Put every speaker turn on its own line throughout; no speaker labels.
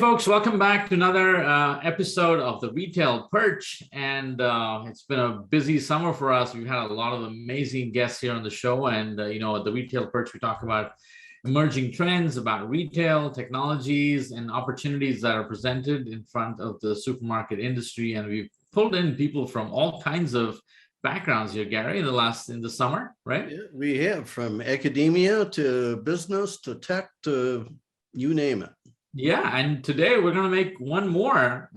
folks, welcome back to another episode of the Retail Perch. And it's been a busy summer for us. We've had a lot of amazing guests here on the show. And, at the Retail Perch, we talk about emerging trends, about retail, technologies, and opportunities that are presented in front of the supermarket industry. And we've pulled in people from all kinds of backgrounds here, Gary, in the summer, right?
Yeah, we have, from academia to business to tech to you name it.
Yeah, and today we're going to make one more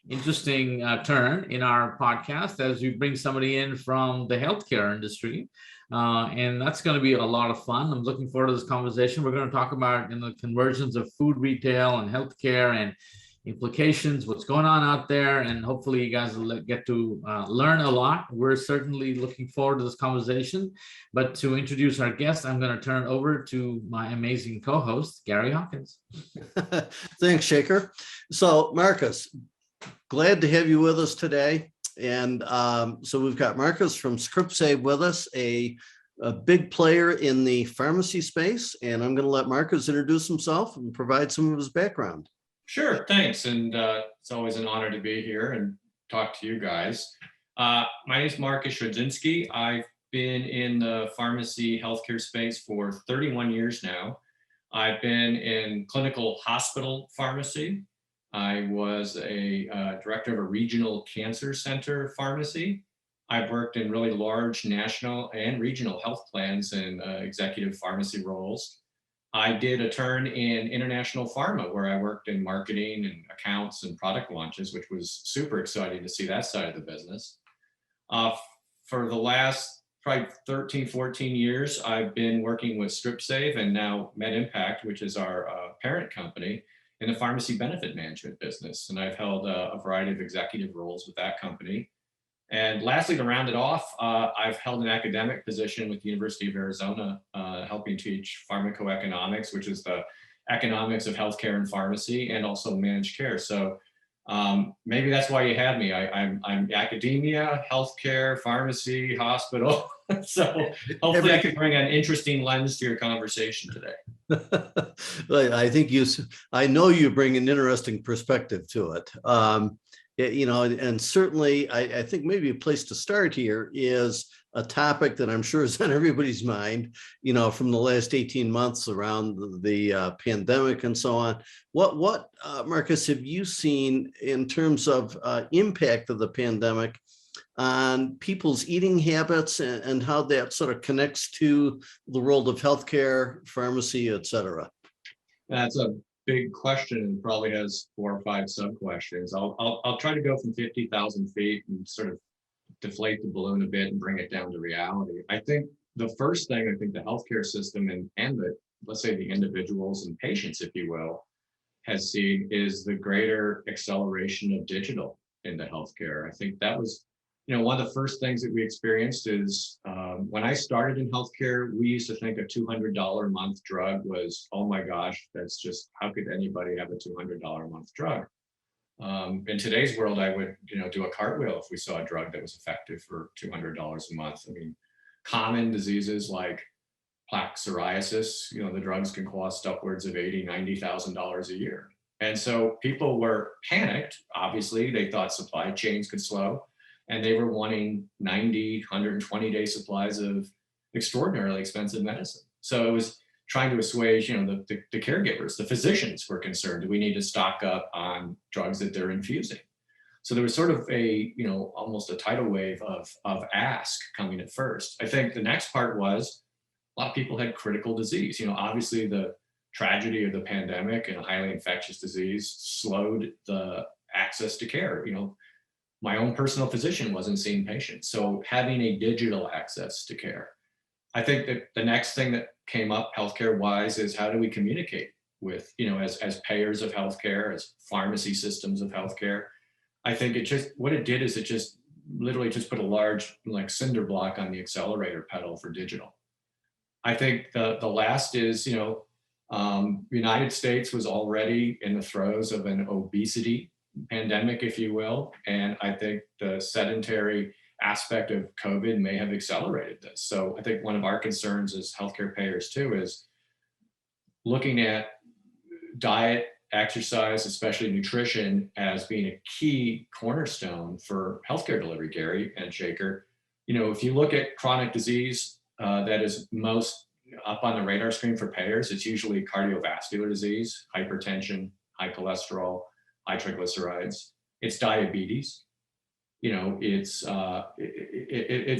interesting turn in our podcast as we bring somebody in from the healthcare industry. And that's going to be a lot of fun. I'm looking forward to this conversation. We're going to talk about the conversions of food retail and healthcare and implications, what's going on out there, and hopefully you guys will get to learn a lot. We're certainly looking forward to this conversation. But to introduce our guest, I'm going to turn it over to my amazing co-host, Gary Hawkins.
Thanks, Shekar. So, Marcus, glad to have you with us today. And so we've got Marcus from ScriptSave with us, a big player in the pharmacy space. And I'm going to let Marcus introduce himself and provide some of his background.
Sure, thanks. And it's always an honor to be here and talk to you guys. My name is Marcus Sredzinski. I've been in the pharmacy healthcare space for 31 years now. I've been in clinical hospital pharmacy. I was a director of a regional cancer center pharmacy. I've worked in really large national and regional health plans and executive pharmacy roles. I did a turn in international pharma where I worked in marketing and accounts and product launches, which was super exciting to see that side of the business. For the last probably 13, 14 years, I've been working with ScriptSave and now MedImpact, which is our parent company, in the pharmacy benefit management business. And I've held a variety of executive roles with that company. And lastly, to round it off, I've held an academic position with the University of Arizona, helping teach pharmacoeconomics, which is the economics of healthcare and pharmacy, and also managed care. So maybe that's why you had me. I'm academia, healthcare, pharmacy, hospital. So hopefully I can bring an interesting lens to your conversation today.
I know you bring an interesting perspective to it. And certainly I think maybe a place to start here is a topic that I'm sure is on everybody's mind, from the last 18 months around the pandemic and so on. What Marcus, have you seen in terms of impact of the pandemic on people's eating habits and how that sort of connects to the world of healthcare, pharmacy, et cetera?
That's a big question and probably has 4 or 5 sub-questions. I'll try to go from 50,000 feet and sort of deflate the balloon a bit and bring it down to reality. I think the first thing the healthcare system and the, let's say, the individuals and patients, if you will, has seen is the greater acceleration of digital into healthcare. I think that was, one of the first things that we experienced is when I started in healthcare, we used to think a $200 a month drug was, oh my gosh, that's just, how could anybody have a $200 a month drug? In today's world, I would, do a cartwheel if we saw a drug that was effective for $200 a month. I mean, common diseases like plaque psoriasis, the drugs can cost upwards of $80,000, $90,000 a year. And so people were panicked. Obviously, they thought supply chains could slow. And they were wanting 90, 120-day supplies of extraordinarily expensive medicine. So it was trying to assuage, the caregivers, the physicians were concerned. Do we need to stock up on drugs that they're infusing? So there was sort of a, almost a tidal wave of ask coming at first. I think the next part was a lot of people had critical disease. Obviously the tragedy of the pandemic and a highly infectious disease slowed the access to care. My own personal physician wasn't seeing patients. So having a digital access to care. I think that the next thing that came up healthcare wise is how do we communicate with, as payers of healthcare, as pharmacy systems of healthcare. I think what it did is it just literally just put a large cinder block on the accelerator pedal for digital. I think the last is, United States was already in the throes of an obesity pandemic, if you will. And I think the sedentary aspect of COVID may have accelerated this. So I think one of our concerns as healthcare payers too is looking at diet exercise, especially nutrition, as being a key cornerstone for healthcare delivery, Gary and Shekar. If you look at chronic disease that is most up on the radar screen for payers, it's usually cardiovascular disease, hypertension, high cholesterol, high triglycerides. It's diabetes. It's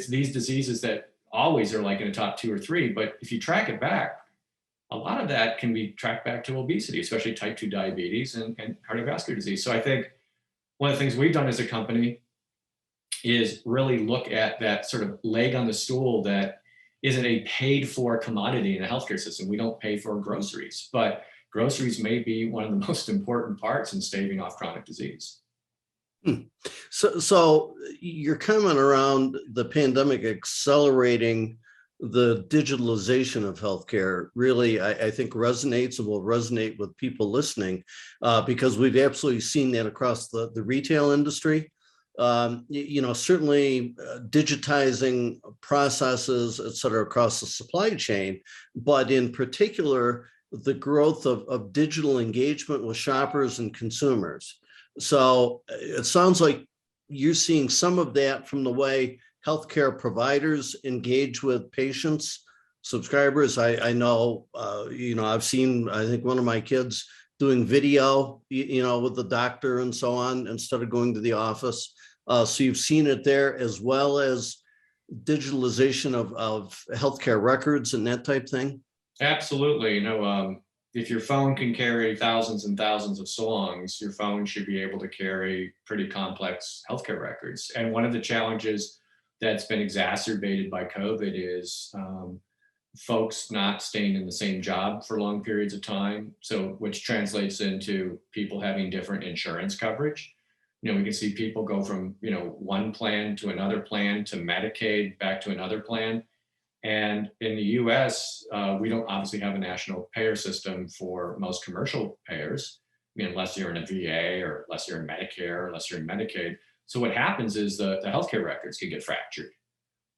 these diseases that always are like in the top 2 or 3. But if you track it back, a lot of that can be tracked back to obesity, especially type 2 diabetes and cardiovascular disease. So I think one of the things we've done as a company is really look at that sort of leg on the stool that isn't a paid for commodity in the healthcare system. We don't pay for groceries, but groceries may be one of the most important parts in staving off chronic disease.
So your comment around the pandemic accelerating the digitalization of healthcare really, I think, resonates and will resonate with people listening because we've absolutely seen that across the retail industry. Certainly digitizing processes, et cetera, across the supply chain, but in particular, the growth of digital engagement with shoppers and consumers. So it sounds like you're seeing some of that from the way healthcare providers engage with patients, subscribers. I know, I've seen, I think one of my kids doing video, with the doctor and so on, instead of going to the office. So you've seen it there, as well as digitalization of healthcare records and that type thing.
Absolutely. If your phone can carry thousands and thousands of songs, your phone should be able to carry pretty complex healthcare records. And one of the challenges that's been exacerbated by COVID is folks not staying in the same job for long periods of time. So which translates into people having different insurance coverage. We can see people go from, one plan to another plan to Medicaid back to another plan. And in the US, we don't obviously have a national payer system for most commercial payers, unless you're in a VA or unless you're in Medicare, or unless you're in Medicaid. So what happens is the healthcare records can get fractured.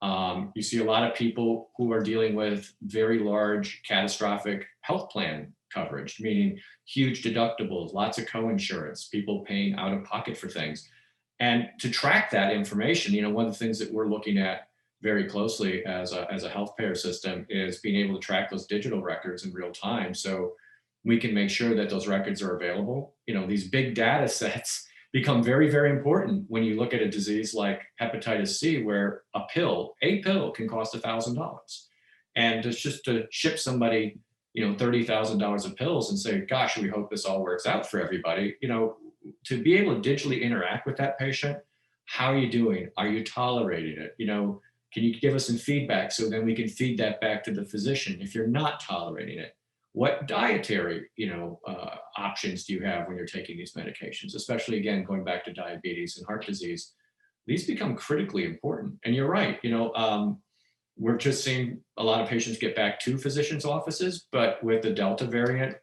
You see a lot of people who are dealing with very large catastrophic health plan coverage, meaning huge deductibles, lots of co-insurance, people paying out of pocket for things. And to track that information, one of the things that we're looking at very closely as a health payer system is being able to track those digital records in real time, so we can make sure that those records are available. These big data sets become very, very important when you look at a disease like hepatitis C, where a pill can cost $1,000. And just to ship somebody, $30,000 of pills and say, gosh, we hope this all works out for everybody, to be able to digitally interact with that patient. How are you doing? Are you tolerating it? Can you give us some feedback so then we can feed that back to the physician? If you're not tolerating it, what dietary, options do you have when you're taking these medications? Especially, again, going back to diabetes and heart disease, these become critically important. And you're right, we're just seeing a lot of patients get back to physicians' offices, but with the Delta variant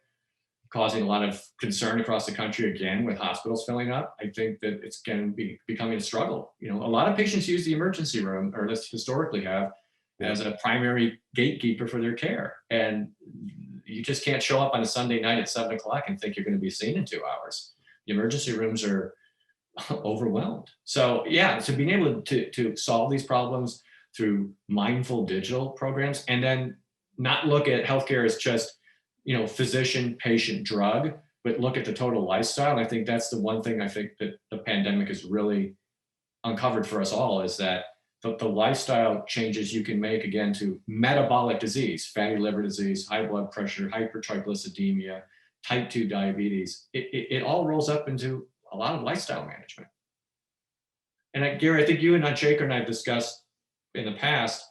causing a lot of concern across the country, again, with hospitals filling up, I think that it's going to be becoming a struggle. A lot of patients use the emergency room, or let's historically have, as a primary gatekeeper for their care. And you just can't show up on a Sunday night at 7 o'clock and think you're going to be seen in 2 hours. The emergency rooms are overwhelmed. So yeah, so being able to solve these problems through mindful digital programs, and then not look at healthcare as just, physician, patient, drug, but look at the total lifestyle. And I think that's the one thing I think that the pandemic has really uncovered for us all, is that the lifestyle changes you can make, again, to metabolic disease, fatty liver disease, high blood pressure, hypertriglyceridemia, type 2 diabetes, it all rolls up into a lot of lifestyle management. And Gary, I think you and Shekar and I have discussed in the past,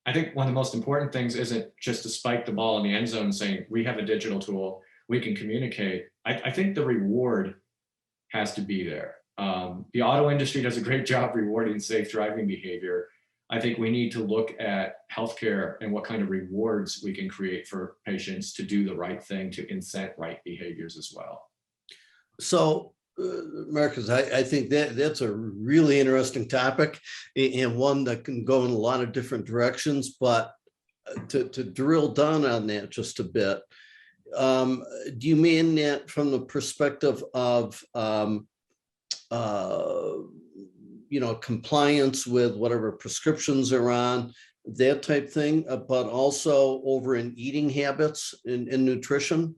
I think one of the most important things isn't just to spike the ball in the end zone saying, we have a digital tool, we can communicate. I think the reward has to be there. The auto industry does a great job rewarding safe driving behavior. I think we need to look at healthcare and what kind of rewards we can create for patients to do the right thing, to incent right behaviors as well.
So, Marcus, I think that's a really interesting topic, and one that can go in a lot of different directions. But to drill down on that just a bit, Do you mean that from the perspective of, compliance with whatever prescriptions are on, that type thing, but also over in eating habits in nutrition?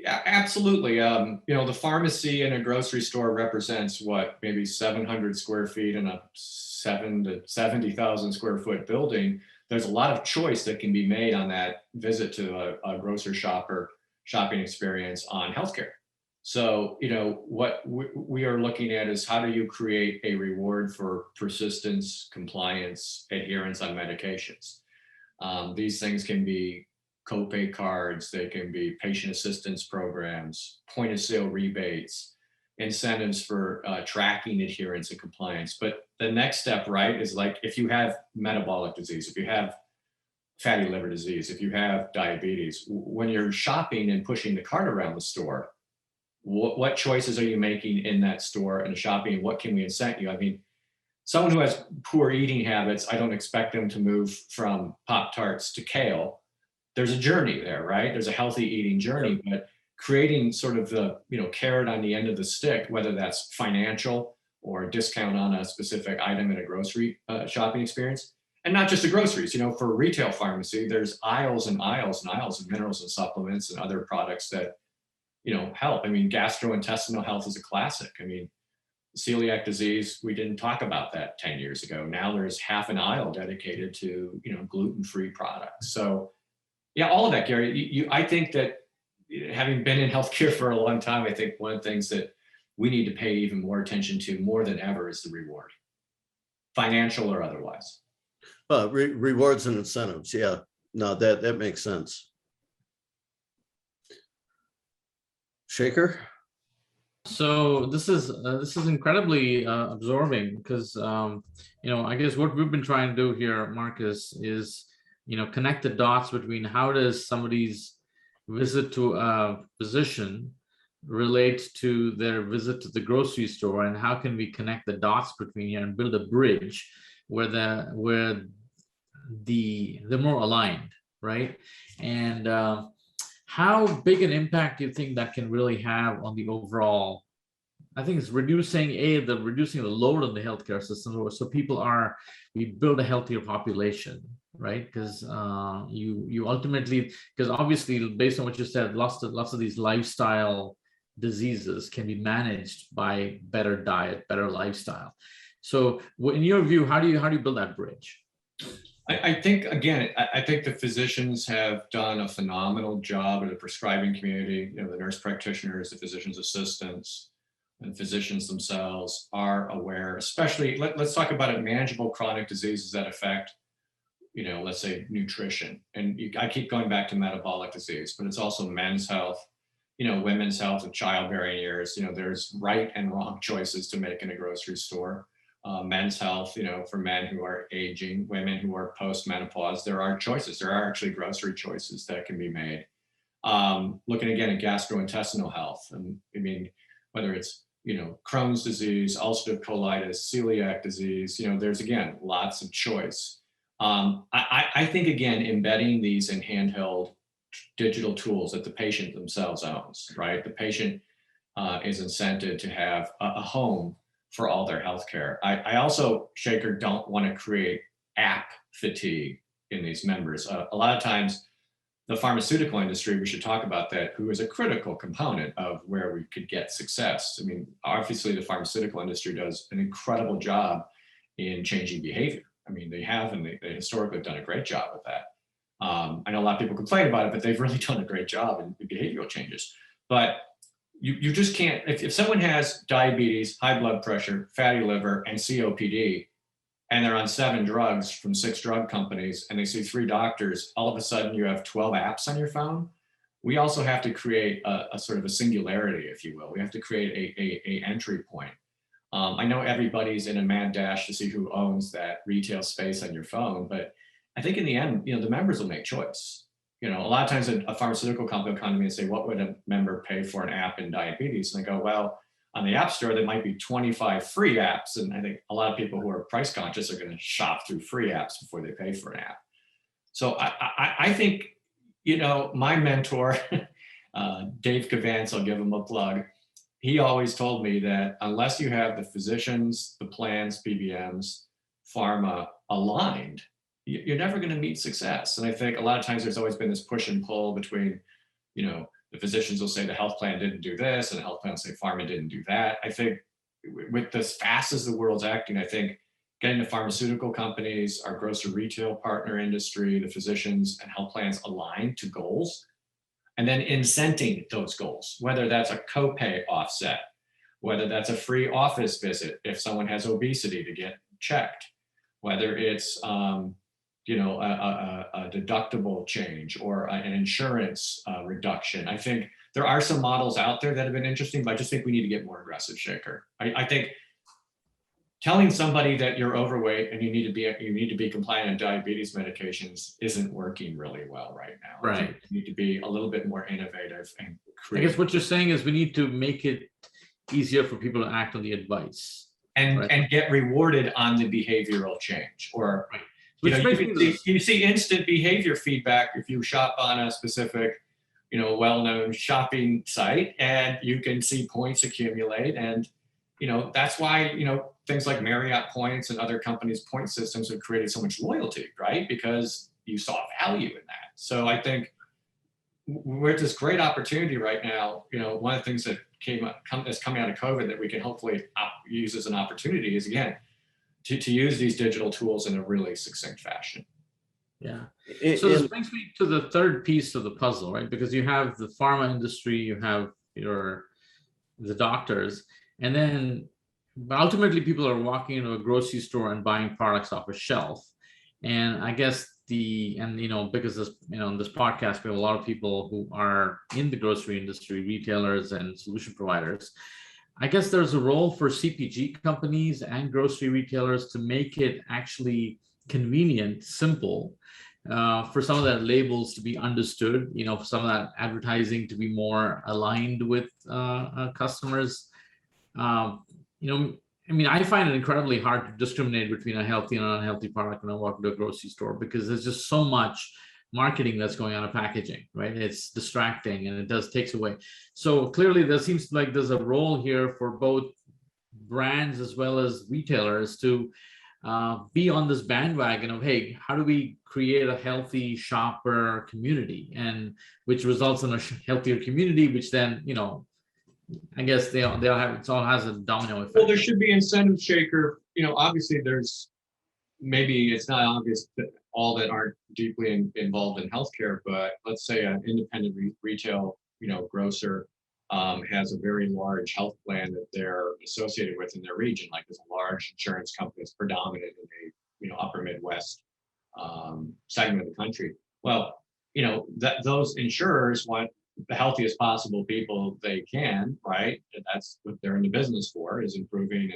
Absolutely. The pharmacy in a grocery store represents what, maybe 700 square feet in a 7 to 70,000 square foot building. There's a lot of choice that can be made on that visit to a grocery shopping experience on healthcare. So, what we are looking at is how do you create a reward for persistence, compliance, adherence on medications? These things can be copay cards, they can be patient assistance programs, point of sale rebates, incentives for tracking adherence and compliance. But the next step, right, is like if you have metabolic disease, if you have fatty liver disease, if you have diabetes, when you're shopping and pushing the cart around the store, what choices are you making in that store and shopping? What can we incent you? I mean, someone who has poor eating habits, I don't expect them to move from Pop-Tarts to kale. There's a journey there, right? There's a healthy eating journey, but creating sort of the carrot on the end of the stick, whether that's financial or a discount on a specific item in a grocery shopping experience, and not just the groceries. For a retail pharmacy, there's aisles and aisles and aisles of minerals and supplements and other products that help. I mean, gastrointestinal health is a classic. I mean, celiac disease, we didn't talk about that 10 years ago. Now there's half an aisle dedicated to gluten-free products. So yeah, all of that, Gary. I think that having been in healthcare for a long time, I think one of the things that we need to pay even more attention to more than ever is the reward, financial or otherwise.
Rewards and incentives. Yeah, no, that makes sense. Shekar?
So this is incredibly absorbing because I guess what we've been trying to do here, Marcus, is connect the dots between how does somebody's visit to a physician relate to their visit to the grocery store, and how can we connect the dots between here and build a bridge where they're more aligned, right? And how big an impact do you think that can really have on the overall? I think it's reducing the load on the healthcare system, so we build a healthier population, right? Because you ultimately, because obviously based on what you said, lots of these lifestyle diseases can be managed by better diet, better lifestyle. So in your view, how do you build that bridge?
I think, again, I think the physicians have done a phenomenal job in the prescribing community. The nurse practitioners, the physician's assistants, and physicians themselves are aware, especially, let's talk about it, manageable chronic diseases that affect, let's say nutrition. And I keep going back to metabolic disease, but it's also men's health, women's health of childbearing years. There's right and wrong choices to make in a grocery store. Men's health, for men who are aging, women who are post-menopause, there are choices. There are actually grocery choices that can be made. Looking again at gastrointestinal health, and I mean, whether it's, Crohn's disease, ulcerative colitis, celiac disease, there's again, lots of choice. I think, again, embedding these in handheld digital tools that the patient themselves owns, right? The patient is incented to have a home for all their healthcare. I also, Shekar, don't want to create app fatigue in these members. A lot of times, the pharmaceutical industry, we should talk about that, who is a critical component of where we could get success. I mean, obviously the pharmaceutical industry does an incredible job in changing behavior. I mean, they have, and they historically have done a great job with that. I know a lot of people complain about it, but they've really done a great job in behavioral changes. But you just can't, if someone has diabetes, high blood pressure, fatty liver, and COPD, and they're on 7 drugs from 6 drug companies, and they see 3 doctors, all of a sudden you have 12 apps on your phone. We also have to create a sort of a singularity, if you will. We have to create a entry point. I know everybody's in a mad dash to see who owns that retail space on your phone, but I think in the end, the members will make choice. A lot of times a pharmaceutical company will come to me and say, what would a member pay for an app in diabetes? And I go, well, on the App Store, there might be 25 free apps. And I think a lot of people who are price conscious are going to shop through free apps before they pay for an app. So I think You know, my mentor, Dave Cavance, I'll give him a plug. He always told me that unless you have the physicians, the plans, PBMs, pharma aligned, you're never going to meet success. And I think a lot of times there's always been this push and pull between, you know, the physicians will say the health plan didn't do this and the health plan will say pharma didn't do that. I think with as fast as the world's acting, I think getting the pharmaceutical companies, our grocery retail partner industry, the physicians and health plans aligned to goals, and then incenting those goals, whether that's a copay offset, whether that's a free office visit if someone has obesity to get checked, whether it's you know, a deductible change or an insurance reduction. I think there are some models out there that have been interesting, but I just think we need to get more aggressive, Shekar. I think telling somebody that you're overweight and you need to be compliant on diabetes medications isn't working really well right now.
Right.
I think we need to be a little bit more innovative and
I
creative.
guess what you're saying is we need to make it easier for people to act on the advice.
And
right?
and get rewarded on the behavioral change. Or
Right.
you
Which
know,
brings me to
you see instant behavior feedback if you shop on a specific, you know, well-known shopping site, and you can see points accumulate. And you know, that's why, you know, things like Marriott points and other companies' point systems have created so much loyalty, right? Because you saw value in that. So I think we're at this great opportunity right now. You know, one of the things that is coming out of COVID that we can hopefully use as an opportunity is, again, to use these digital tools in a really succinct fashion.
Yeah. So this brings me to the third piece of the puzzle, right? Because you have the pharma industry, you have the doctors, and then ultimately people are walking into a grocery store and buying products off a shelf. And I guess you know, because this, you know, in this podcast, we have a lot of people who are in the grocery industry, retailers and solution providers. I guess there's a role for CPG companies and grocery retailers to make it actually convenient, simple, for some of that labels to be understood, you know, for some of that advertising to be more aligned with customers. You know, I mean, I find it incredibly hard to discriminate between a healthy and unhealthy product when I walk into a grocery store, because there's just so much marketing that's going on in packaging, right? It's distracting and it takes away. So clearly there seems like there's a role here for both brands as well as retailers to be on this bandwagon of, hey, how do we create a healthy shopper community, and which results in a healthier community, which then, you know, I guess they'll have, it all has a domino effect.
Well, there should be incentives, Shekar. You know, obviously there's, maybe it's not obvious that all that aren't deeply involved in healthcare, but let's say an independent retail, you know, grocer has a very large health plan that they're associated with in their region. Like there's a large insurance company that's predominant in the, you know, upper Midwest segment of the country. Well, you know, those insurers want the healthiest possible people they can, right? And that's what they're in the business for, is improving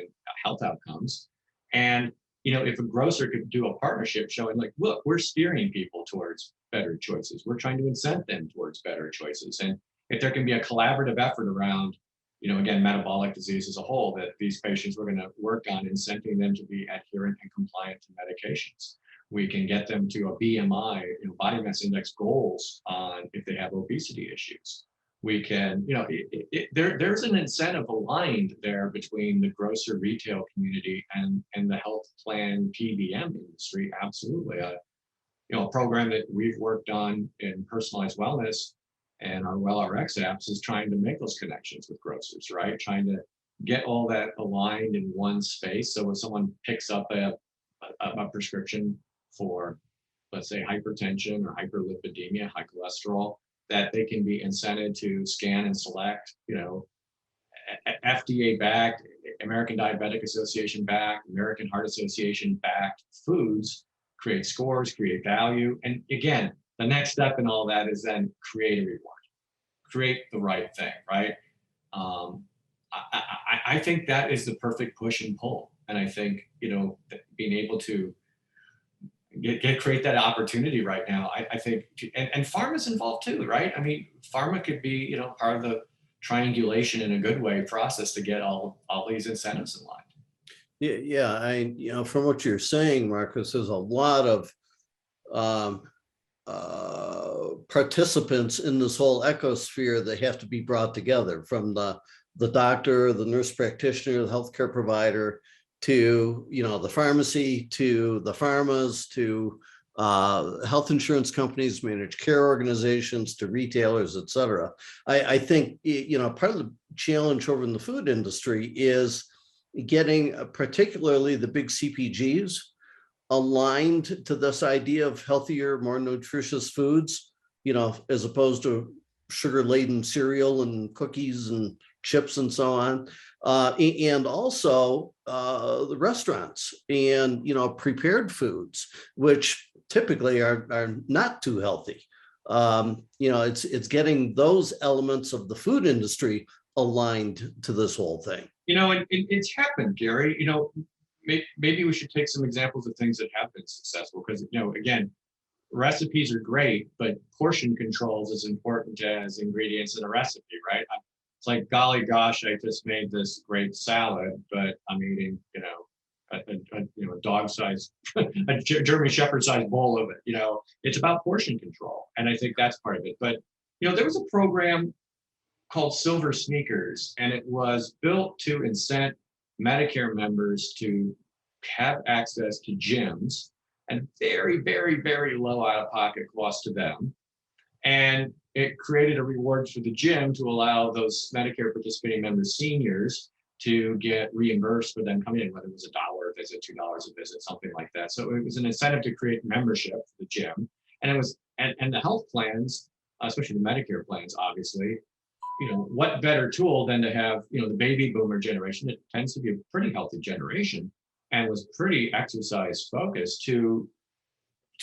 health outcomes. And you know, if a grocer could do a partnership showing like, look, we're steering people towards better choices. We're trying to incent them towards better choices. And if there can be a collaborative effort around, you know, again, metabolic disease as a whole, that these patients, we're going to work on incenting them to be adherent and compliant to medications. We can get them to a BMI, you know, body mass index goals on if they have obesity issues. We can, you know, there's an incentive aligned there between the grocer retail community and the health plan PBM industry. Absolutely. You know, a program that we've worked on in personalized wellness and our WellRx apps is trying to make those connections with grocers, right? Trying to get all that aligned in one space. So when someone picks up a prescription for, let's say, hypertension or hyperlipidemia, high cholesterol, that they can be incented to scan and select, you know, FDA backed, American Diabetic Association backed, American Heart Association backed foods, create scores, create value. And again, the next step in all that is then create a reward, create the right thing, right? I think that is the perfect push and pull. And I think, you know, being able to create that opportunity right now, I think, and pharma's involved too, right? I mean, pharma could be, you know, part of the triangulation in a good way process to get all these incentives in line.
Yeah, you know, from what you're saying, Marcus, there's a lot of participants in this whole ecosphere that have to be brought together, from the doctor, the nurse practitioner, the healthcare provider, to the pharmacy, to the pharmas, to health insurance companies, managed care organizations, to retailers, et cetera. I think part of the challenge over in the food industry is getting particularly the big CPGs aligned to this idea of healthier, more nutritious foods, as opposed to sugar-laden cereal and cookies and chips and so on. And also the restaurants and, prepared foods, which typically are not too healthy. It's getting those elements of the food industry aligned to this whole thing.
It's happened, Gary. Maybe we should take some examples of things that have been successful, because, again, recipes are great, but portion control is as important as ingredients in a recipe, right? It's like, golly gosh, I just made this great salad, but I'm eating, a dog-sized, a German Shepherd-sized bowl of it. It's about portion control, and I think that's part of it. But there was a program called Silver Sneakers, and it was built to incent Medicare members to have access to gyms and very, very, very low out-of-pocket cost to them. And it created a reward for the gym to allow those Medicare participating members, seniors, to get reimbursed for them coming in, whether it was $1 a visit, $2 a visit, something like that. So it was an incentive to create membership for the gym. And it was, and the health plans, especially the Medicare plans, obviously, what better tool than to have, the baby boomer generation, that tends to be a pretty healthy generation and was pretty exercise focused, to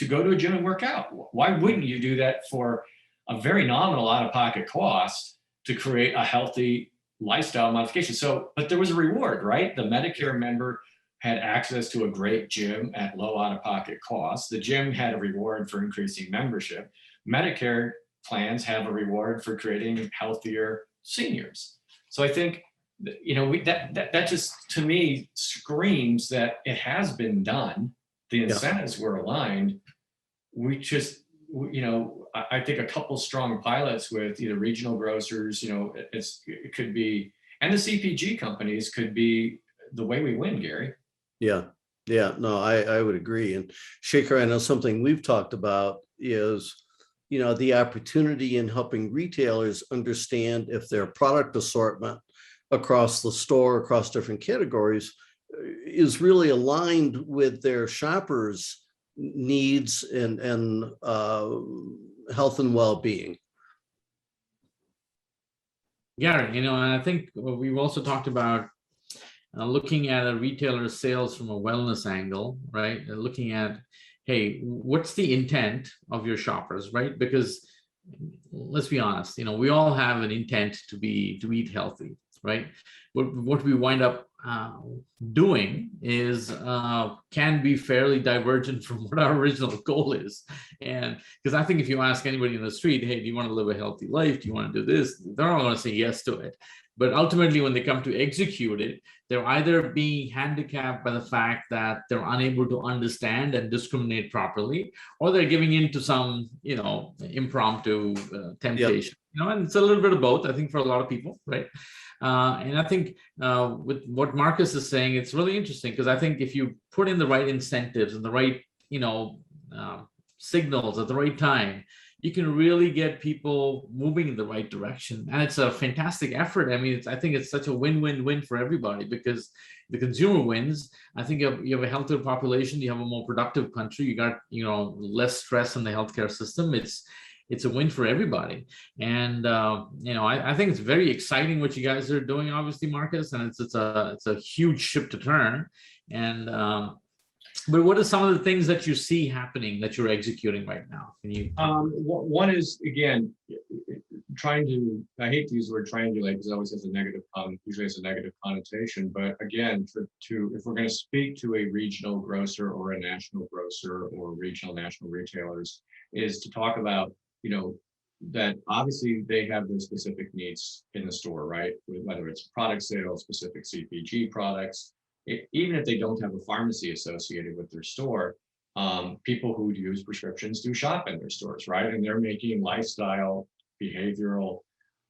go to a gym and work out. Why wouldn't you do that for a very nominal out-of-pocket cost to create a healthy lifestyle modification? But there was a reward, right? The Medicare member had access to a great gym at low out-of-pocket costs. The gym had a reward for increasing membership. Medicare plans have a reward for creating healthier seniors. So I think, that just, to me, screams that it has been done. The incentives were aligned. We just, I think a couple strong pilots with either regional grocers, it could be, and the CPG companies could be the way we win, Gary.
Yeah, no, I would agree. And Shekar, I know something we've talked about is, the opportunity in helping retailers understand if their product assortment across the store, across different categories, is really aligned with their shoppers' needs and health and well-being.
Gary, and I think we've also talked about looking at a retailer's sales from a wellness angle, right? Looking at, hey, what's the intent of your shoppers, right? Because let's be honest, we all have an intent to eat healthy, right? What we wind up doing is can be fairly divergent from what our original goal is. And because I think if you ask anybody in the street, hey, do you want to live a healthy life? Do you want to do this? They're all going to say yes to it. But ultimately, when they come to execute it, they're either being handicapped by the fact that they're unable to understand and discriminate properly, or they're giving in to some, impromptu temptation. And it's a little bit of both, I think, for a lot of people, right? And I think with what Marcus is saying, it's really interesting, because I think if you put in the right incentives and the right, signals at the right time, you can really get people moving in the right direction. And it's a fantastic effort. I mean, I think it's such a win-win-win for everybody, because the consumer wins. I think you have a healthier population, you have a more productive country, you got, less stress in the healthcare system. It's a win for everybody. And, I think it's very exciting what you guys are doing, obviously, Marcus, and it's a huge ship to turn. And, but what are some of the things that you see happening that you're executing right now? Can you?
One is, again, trying to, I hate to use the word triangulate because it always has a negative, usually has a negative connotation, but again, if we're going to speak to a regional grocer or a national grocer or regional national retailers, is to talk about, that obviously they have their specific needs in the store, right? Whether it's product sales, specific CPG products, even if they don't have a pharmacy associated with their store, People who use prescriptions do shop in their stores, right? And they're making lifestyle, behavioral,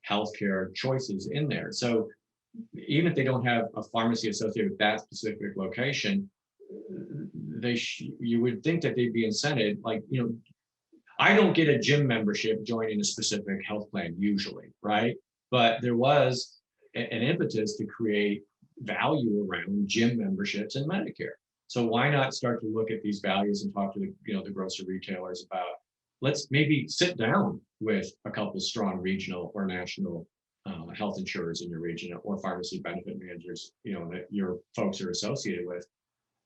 healthcare choices in there. So even if they don't have a pharmacy associated with that specific location, you would think that they'd be incented. Like, I don't get a gym membership joining a specific health plan usually, right? But there was an impetus to create value around gym memberships and Medicare. So why not start to look at these values and talk to the grocery retailers about, let's maybe sit down with a couple strong regional or national health insurers in your region, or pharmacy benefit managers, that your folks are associated with,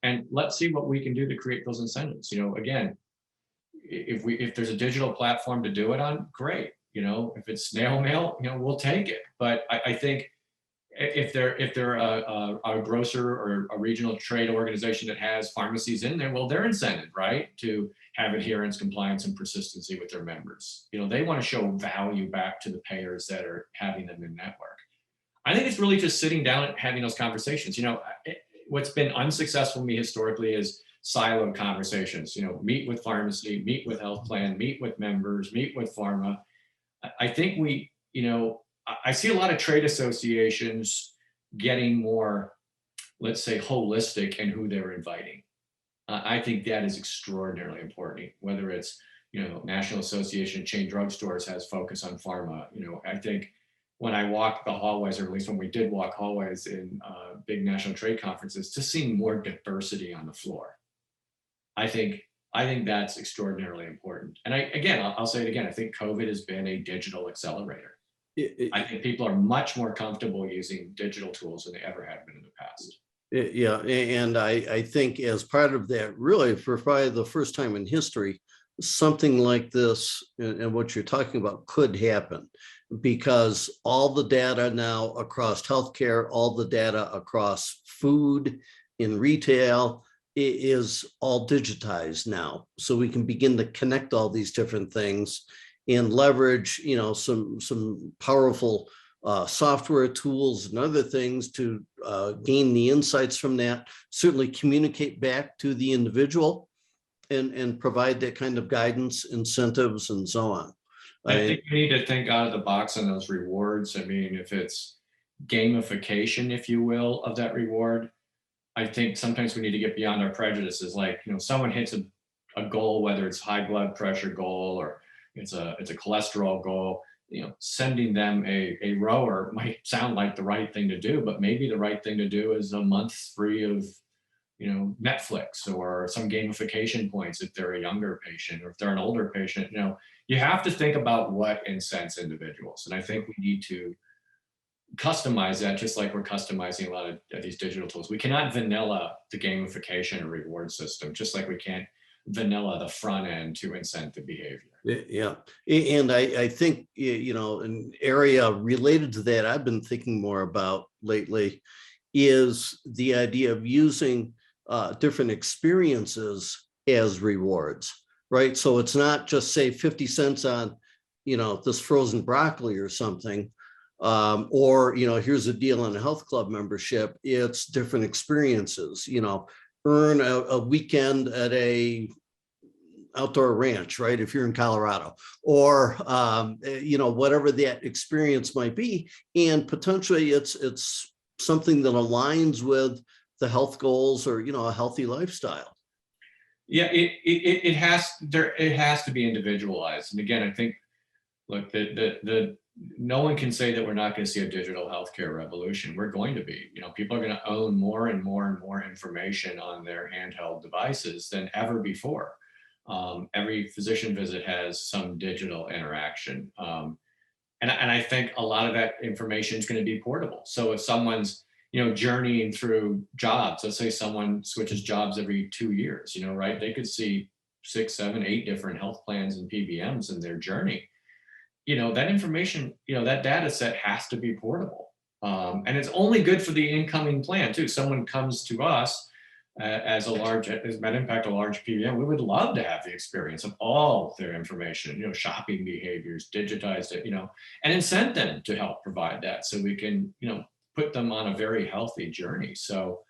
and let's see what we can do to create those incentives. Again, if there's a digital platform to do it on, great. If it's snail mail, we'll take it. But I think if they're a grocer or a regional trade organization that has pharmacies in there, well, they're incented, right, to have adherence, compliance, and persistency with their members. They want to show value back to the payers that are having them in network. I think it's really just sitting down and having those conversations. What's been unsuccessful for me historically is siloed conversations. Meet with pharmacy, meet with health plan, meet with members, meet with pharma. I think I see a lot of trade associations getting more, let's say, holistic in who they're inviting. I think that is extraordinarily important. Whether it's, National Association of Chain Drugstores has focus on pharma. I think when I walk the hallways, or at least when we did walk hallways in big national trade conferences, just seeing more diversity on the floor. I think that's extraordinarily important. And I'll say it again. I think COVID has been a digital accelerator. I think people are much more comfortable using digital tools than they ever have been in the past.
Yeah, and I think as part of that, really, for probably the first time in history, something like this and what you're talking about could happen, because all the data now across healthcare, all the data across food in retail is all digitized now. So we can begin to connect all these different things and leverage, some powerful software tools and other things to gain the insights from that, certainly communicate back to the individual and provide that kind of guidance, incentives, and so on.
I think we need to think out of the box on those rewards. I mean, if it's gamification, if you will, of that reward, I think sometimes we need to get beyond our prejudices. Like, someone hits a goal, whether it's high blood pressure goal or it's a cholesterol goal, sending them a rower might sound like the right thing to do, but maybe the right thing to do is a month free of, Netflix or some gamification points if they're a younger patient, or if they're an older patient. You have to think about what incents individuals. And I think we need to customize that, just like we're customizing a lot of these digital tools. We cannot vanilla the gamification or reward system, just like we can't vanilla the front end to incent the behavior.
Yeah, and I think, an area related to that I've been thinking more about lately is the idea of using different experiences as rewards, right? So it's not just, say, 50 cents on, this frozen broccoli or something, or, here's a deal on a health club membership. It's different experiences, earn a weekend at a outdoor ranch, right? If you're in Colorado, or, whatever that experience might be. And potentially it's something that aligns with the health goals or, a healthy lifestyle.
Yeah, it has to be individualized. And again, I think, look, no one can say that we're not going to see a digital healthcare revolution. We're going to be. People are going to own more and more and more information on their handheld devices than ever before. Every physician visit has some digital interaction. And I think a lot of that information is going to be portable. So if someone's, journeying through jobs, let's say someone switches jobs every 2 years, right? They could see 6, 7, 8 different health plans and PBMs in their journey. That information, that data set has to be portable. And it's only good for the incoming plan too. Someone comes to us as MedImpact, a large PBM, we would love to have the experience of all their information, shopping behaviors, digitized it, and incent them to help provide that so we can, put them on a very healthy journey. So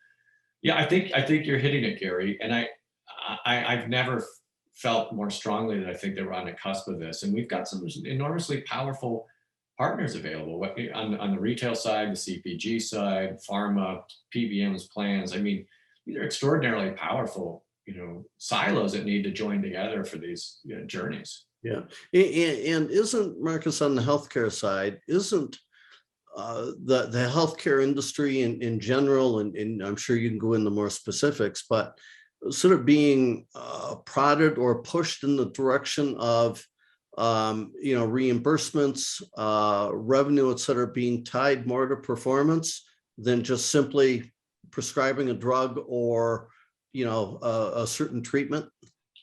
yeah, I think you're hitting it, Gary. And I've never felt more strongly that I think that we're on the cusp of this, and we've got some enormously powerful partners available on the retail side, the CPG side, pharma, PBMs, plans. I mean, these are extraordinarily powerful, silos that need to join together for these journeys.
Yeah, and isn't, Marcus, on the healthcare side, isn't the healthcare industry in general, and I'm sure you can go into more specifics, but sort of being prodded or pushed in the direction of reimbursements, revenue, et cetera, being tied more to performance than just simply prescribing a drug or a certain treatment?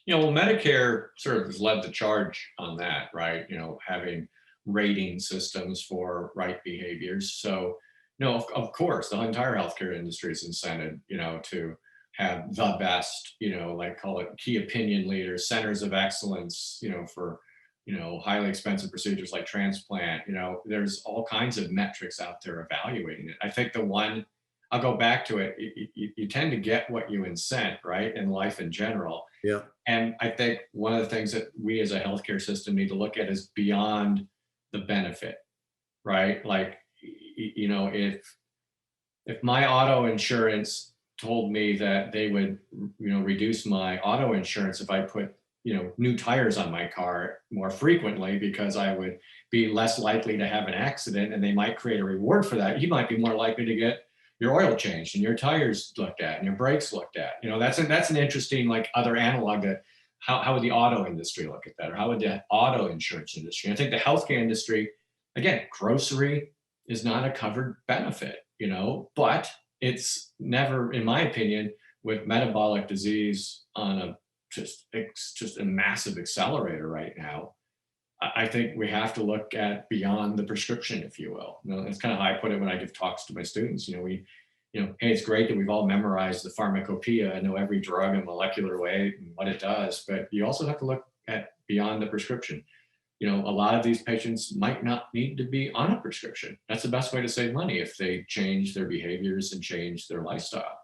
Well, Medicare sort of has led the charge on that, right? Having rating systems for right behaviors. So, of course, the entire healthcare industry is incented, to have the best, call it key opinion leaders, centers of excellence, for, highly expensive procedures like transplant. There's all kinds of metrics out there evaluating it. I think I'll go back to it. You tend to get what you incent, right? In life in general.
Yeah.
And I think one of the things that we as a healthcare system need to look at is beyond the benefit, right? Like, if my auto insurance told me that they would, reduce my auto insurance if I put, new tires on my car more frequently because I would be less likely to have an accident, and they might create a reward for that, you might be more likely to get your oil changed and your tires looked at and your brakes looked at. That's an interesting other analog that how would the auto industry look at that, or how would the auto insurance industry? I think the healthcare industry, again, grocery is not a covered benefit, but it's never, in my opinion, with metabolic disease on it's just a massive accelerator right now. I think we have to look at beyond the prescription, if you will. That's kind of how I put it when I give talks to my students. Hey, it's great that we've all memorized the pharmacopoeia and know every drug and molecular weight and what it does, but you also have to look at beyond the prescription. A lot of these patients might not need to be on a prescription. That's the best way to save money if they change their behaviors and change their lifestyle.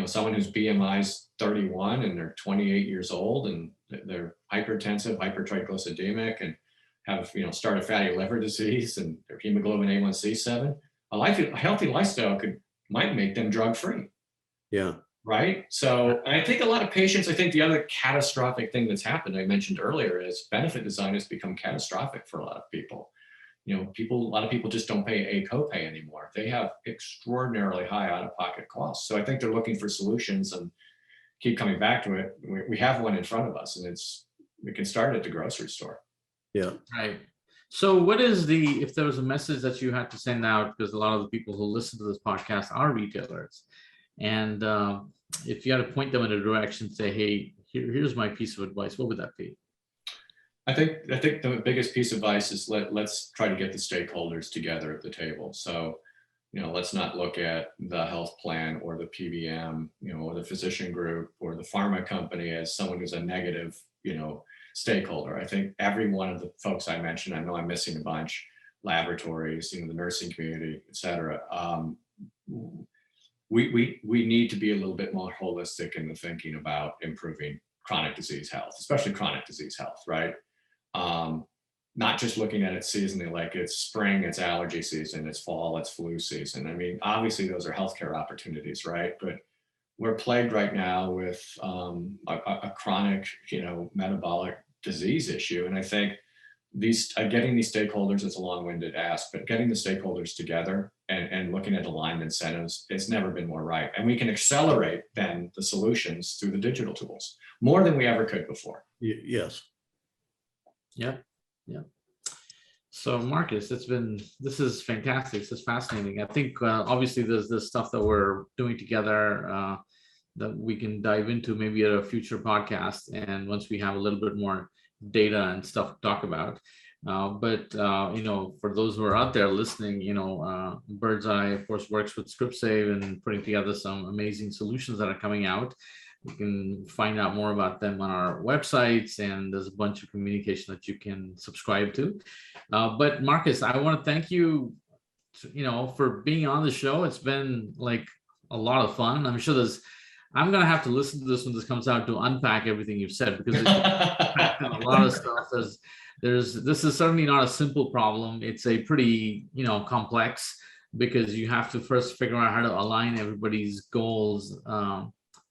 Someone whose BMI is 31 and they're 28 years old and they're hypertensive, hypertriglycemic, and have, start a fatty liver disease and their hemoglobin A1C 7, a healthy lifestyle might make them drug free.
Yeah.
Right. So I think a lot of patients, I think the other catastrophic thing that's happened, I mentioned earlier, is benefit design has become catastrophic for a lot of people. A lot of people just don't pay a copay anymore. They have extraordinarily high out-of-pocket costs. So I think they're looking for solutions, and keep coming back to it. We have one in front of us, and we can start at the grocery store.
Yeah.
Right. So what is if there was a message that you had to send out, because a lot of the people who listen to this podcast are retailers, and if you had to point them in a direction, say, hey, here's my piece of advice, what would that be?
I think the biggest piece of advice is let's try to get the stakeholders together at the table. So, let's not look at the health plan or the PBM, or the physician group or the pharma company as someone who's a negative, stakeholder. I think every one of the folks I mentioned, I know I'm missing a bunch, laboratories, the nursing community, et cetera. We need to be a little bit more holistic in the thinking about improving chronic disease health, especially chronic disease health, right? Not just looking at it seasonally, like it's spring, it's allergy season, it's fall, it's flu season. I mean, obviously those are healthcare opportunities, right? But we're plagued right now with a chronic, metabolic disease issue. And I think getting these stakeholders is a long-winded ask, but getting the stakeholders together and looking at aligned incentives, it's never been more right. And we can accelerate then the solutions through the digital tools more than we ever could before.
Yes.
Yeah. Yeah. So Marcus, this is fantastic. This is fascinating. I think obviously there's this stuff that we're doing together that we can dive into maybe at a future podcast. And once we have a little bit more data and stuff to talk about. But for those who are out there listening, Bird's Eye, of course, works with ScriptSave and putting together some amazing solutions that are coming out. You can find out more about them on our websites, and there's a bunch of communication that you can subscribe to. But Marcus, I want to thank you, for being on the show. It's been like a lot of fun. I'm sure there's I'm going to have to listen to this when this comes out to unpack everything you've said, because it's packed in a lot of stuff. This is certainly not a simple problem. It's a pretty, complex, because you have to first figure out how to align everybody's goals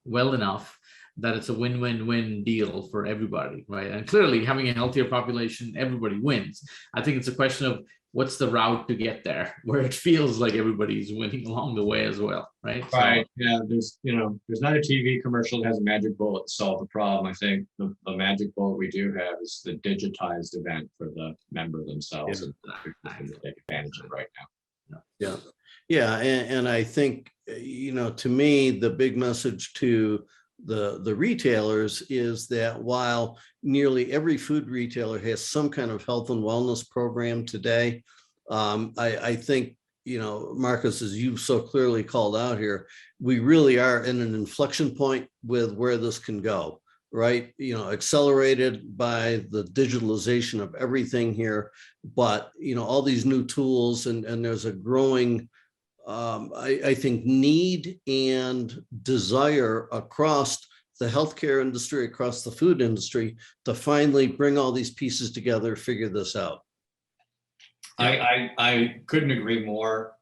well enough that it's a win-win-win deal for everybody, right? And clearly, having a healthier population, everybody wins. I think it's a question of what's the route to get there, where it feels like everybody's winning along the way as well, right?
Right. Yeah. There's not a TV commercial that has a magic bullet to solve the problem. I think the magic bullet we do have is the digitized event for the member themselves, and take advantage of right now.
Yeah. And I think, to me, the big message to the retailers is that while nearly every food retailer has some kind of health and wellness program today, I think, Marcus, as you've so clearly called out here, we really are in an inflection point with where this can go, right? Accelerated by the digitalization of everything here, but, all these new tools, and there's a growing I think need and desire across the healthcare industry, across the food industry, to finally bring all these pieces together, figure this out.
I couldn't agree more.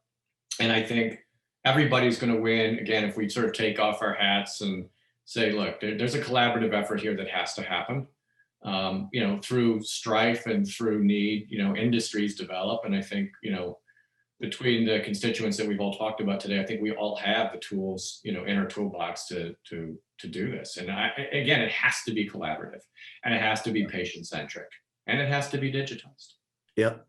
And I think everybody's going to win, again, if we sort of take off our hats and say, look, there's a collaborative effort here that has to happen. Through strife and through need, industries develop. And I think, between the constituents that we've all talked about today, I think we all have the tools, in our toolbox to do this. And again, it has to be collaborative, and it has to be patient-centric, and it has to be digitized.
Yep.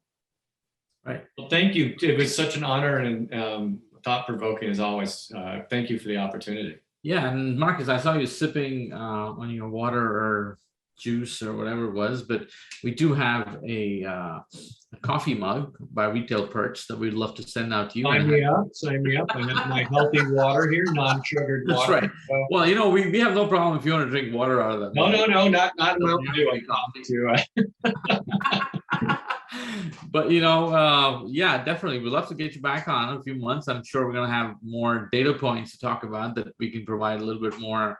Right. Well, thank you. It was such an honor and thought-provoking as always. Thank you for the opportunity.
Yeah, and Marcus, I saw you sipping on your water or juice or whatever it was, but we do have a coffee mug by Retail Perch that we'd love to send out to you.
Sign me up. I have my healthy water here, non-sugared water.
That's right. So, well, we have no problem if you want to drink water out of that.
No, not Mountain Dew. I coffee too.
But yeah, definitely, we'd love to get you back on in a few months. I'm sure we're going to have more data points to talk about that we can provide a little bit more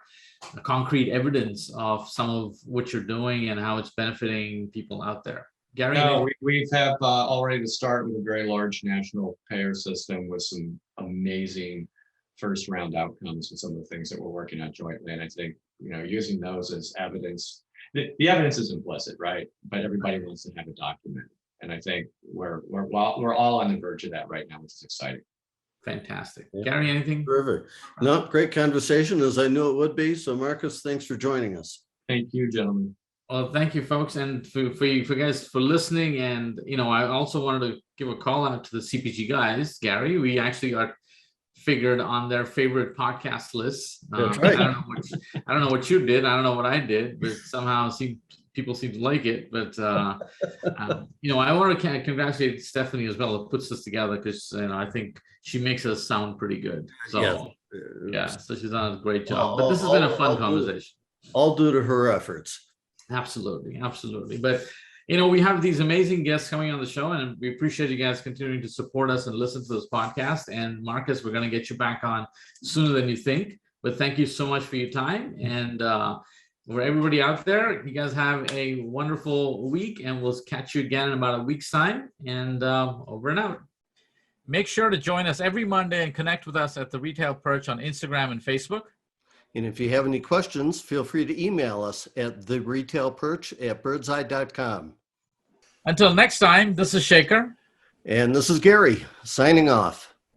concrete evidence of some of what you're doing and how it's benefiting people out there. Gary?
No, we have already to start with a very large national payer system with some amazing first round outcomes with some of the things that we're working on jointly. And I think, using those as evidence, the evidence is implicit, right? But everybody wants to have it documented. And I think we're all on the verge of that right now, which is exciting.
Fantastic. Yeah. Gary, anything?
Perfect. No, great conversation, as I knew it would be. So Marcus, thanks for joining us.
Thank you, gentlemen.
Well, thank you, folks, and for you guys for listening. And I also wanted to give a call out to the CPG guys. Gary, we actually are figured on their favorite podcast lists.
That's right.
I don't know what you did. I don't know what I did, but somehow people seem to like it. But I want to congratulate Stephanie as well, who puts this together, because I think she makes us sound pretty good. So so she's done a great job. But this has been a fun conversation.
All due to her efforts.
Absolutely. But we have these amazing guests coming on the show, and we appreciate you guys continuing to support us and listen to this podcast. And Marcus, we're going to get you back on sooner than you think. But thank you so much for your time. And for everybody out there, you guys have a wonderful week, and we'll catch you again in about a week's time. And over and out. Make sure to join us every Monday and connect with us at the Retail Perch on Instagram and Facebook.
And if you have any questions, feel free to email us at theretailperch@birdseye.com.
Until next time, this is Shekar.
And this is Gary, signing off.